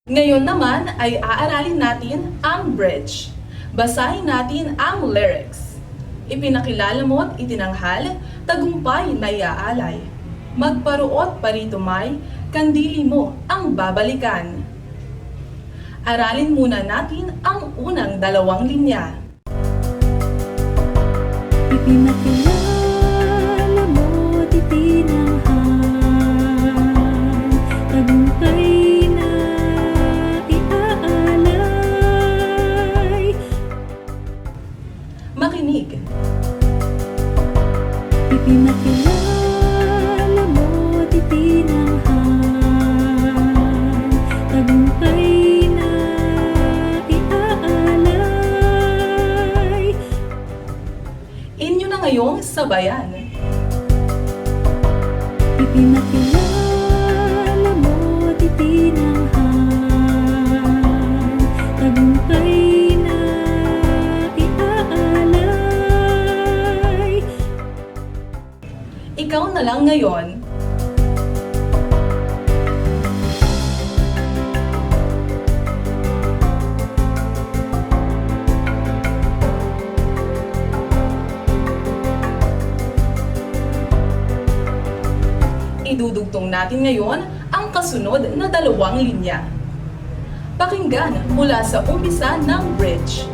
Ngayon naman ay aaralin natin ang bridge. Basahin natin ang lyrics. Ipinakilala mo't itinanghal, tagumpay na iaalay. Magparuot parito may, kandili mo ang babalikan. Aralin muna natin ang unang dalawang linya. Ipinakilala mo't itinanghal, tagumpay na iaalay. Makinig. Ipinakilala mo't itinanghal, tagumpay na iaalay. Inyo na ngayong sabayan. Ipinakilala mo't itinanghal, tagumpay na iaalay. Ikaw na lang ngayon. Idudugtong natin ngayon ang kasunod na dalawang linya. Pakinggan mula sa umpisa ng bridge.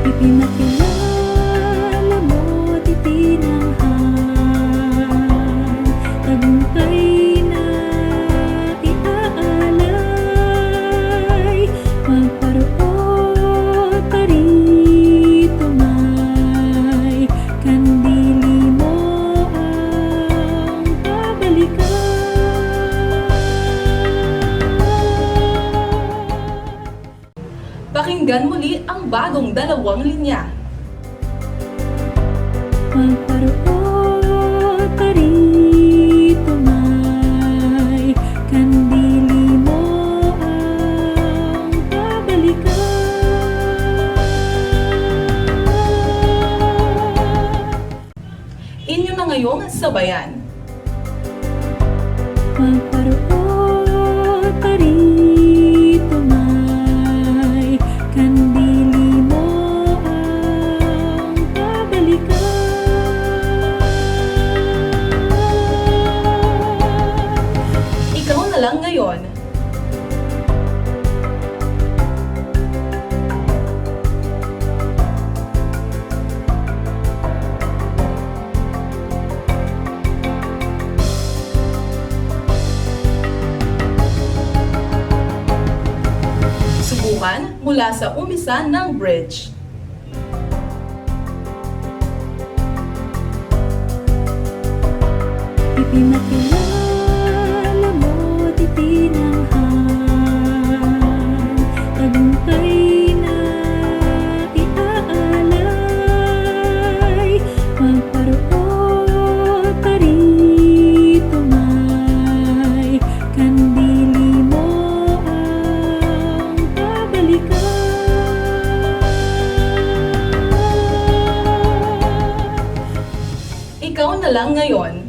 Ipinakilala mo't itinanghal, tagumpay na iaalay. Magparuot parito may, kandili mo ang babalikan. Pakinggan muli ang bagong dalawang linya. Magparuot parito may, kandili mo ang babalikan. Inyo na ngayong sabayan. Magparuot parito may, kandili mo ang babalikan. Ikaw na lang ngayon. Subukan mula sa umpisa ng bridge. Ipinakilala mo't itinanghal, tagumpay na iaalay. Magparuot parito may, kandili mo ang babalikan. Ikaw na lang ngayon.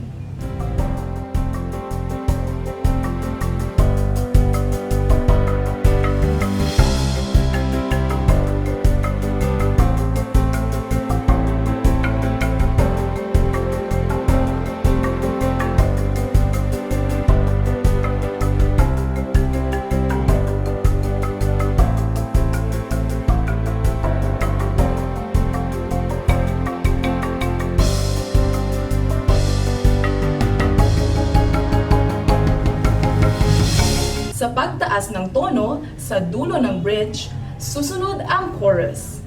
Sa pagtaas ng tono sa dulo ng bridge, susunod ang chorus.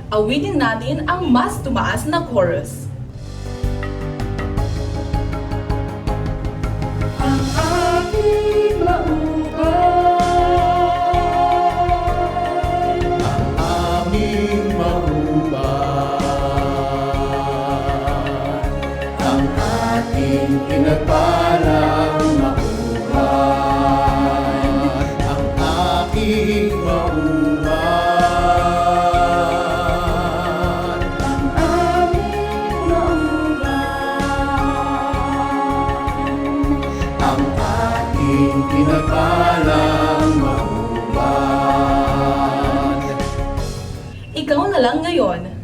Awitin natin ang mas tumaas na chorus. Ang aking mauban, ang aming mauban, ang ating pinagpalang mauban, ang aking mauban, ang aming ating pinagpalang mauban. Ikaw na lang ngayon.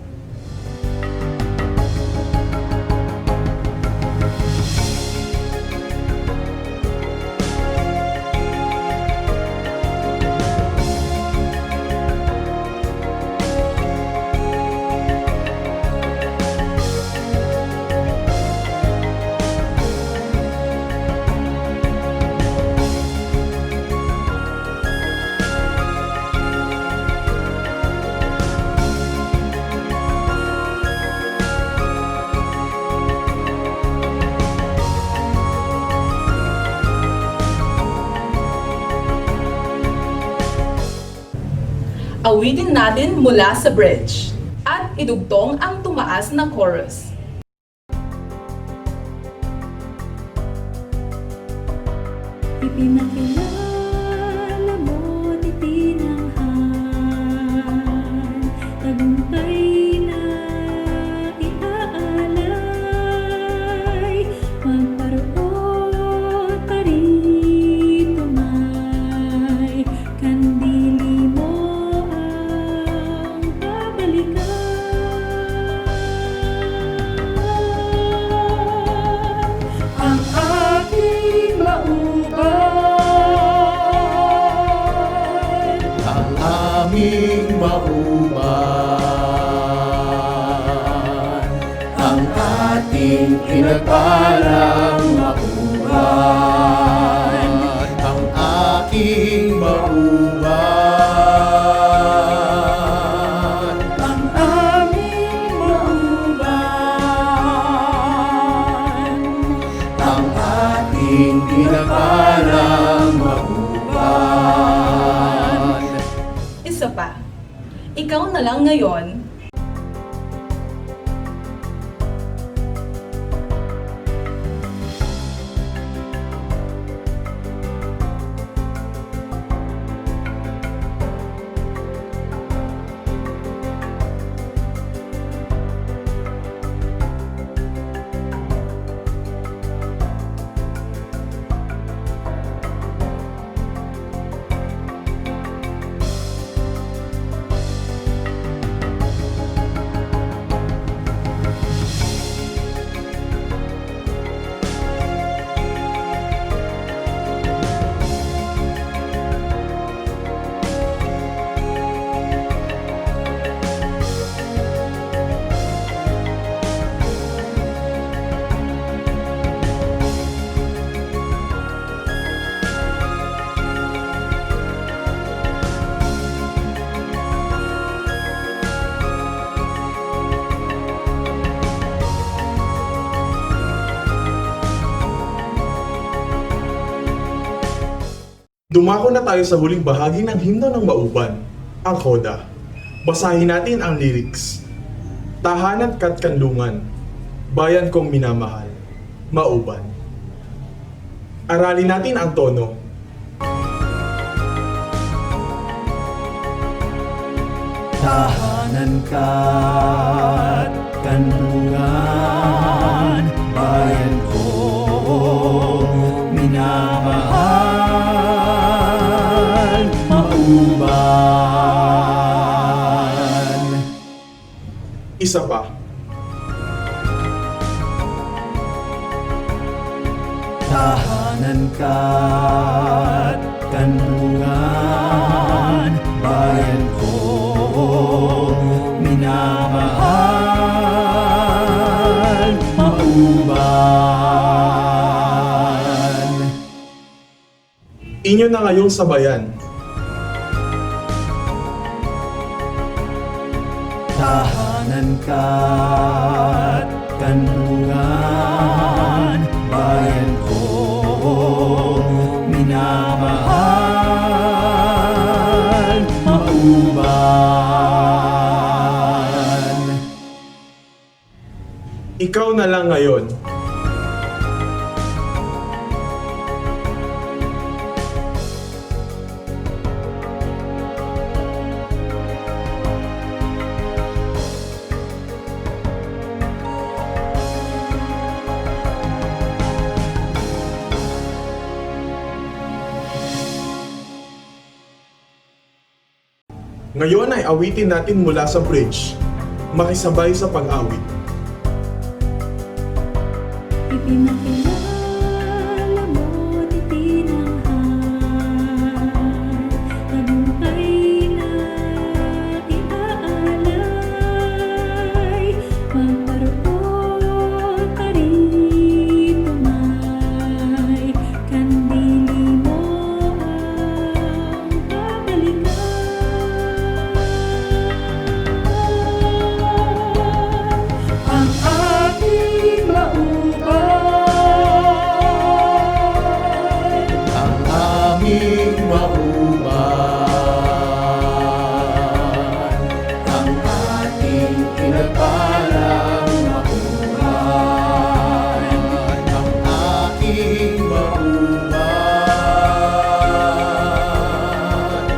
Awitin natin mula sa bridge at idugtong ang tumaas na chorus. Ipinakilala mo't itinanghal, tagumpay na iaalay, magparoon pa rito may kandili mo ang babalikan. Ang ating mauban, ang aming mauban, ang ating pinagpalang mauban, ang aking mauban, ang aming mauban, ang ating pinagpalang mauban. Isa pa. Ikaw na lang ngayon. Dumako na tayo sa huling bahagi ng Himno ng Mauban, ang Coda. Basahin natin ang lyrics. Tahanan ka't kanlungan, bayan kong minamahal, Mauban. Aralin natin ang tono. Tahanan ka't kanlungan, bayan ko minamahal, mauban. Isa pa. Tahanan ka't kanlungan, bayan ko minamahal, mauban. Inyo na ngayong sabayan. Tahanan ka't kanlungan, bayan ko minamahal, mauban. Ikaw na lang ngayon. Ngayon ay awitin natin mula sa bridge. Makisabay sa pag-awit. Ipinakilala mo't itinanghal, tagumpay na iaalay, magparoon ka rito may, kandili mo ang babalikan. Ang aking mauban, ang aming mauban, ang ating pinagpalang mauban, ang aking mauban,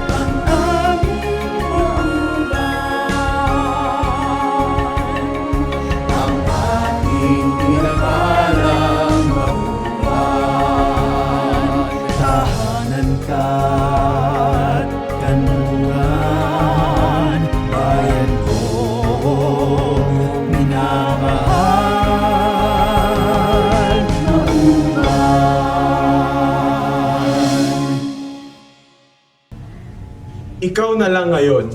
ang aming mauban, ang ating pinagpalang mauban. Tahanan ka't kanlungan, bayan kong minamahal, mauban. Ikaw na lang ngayon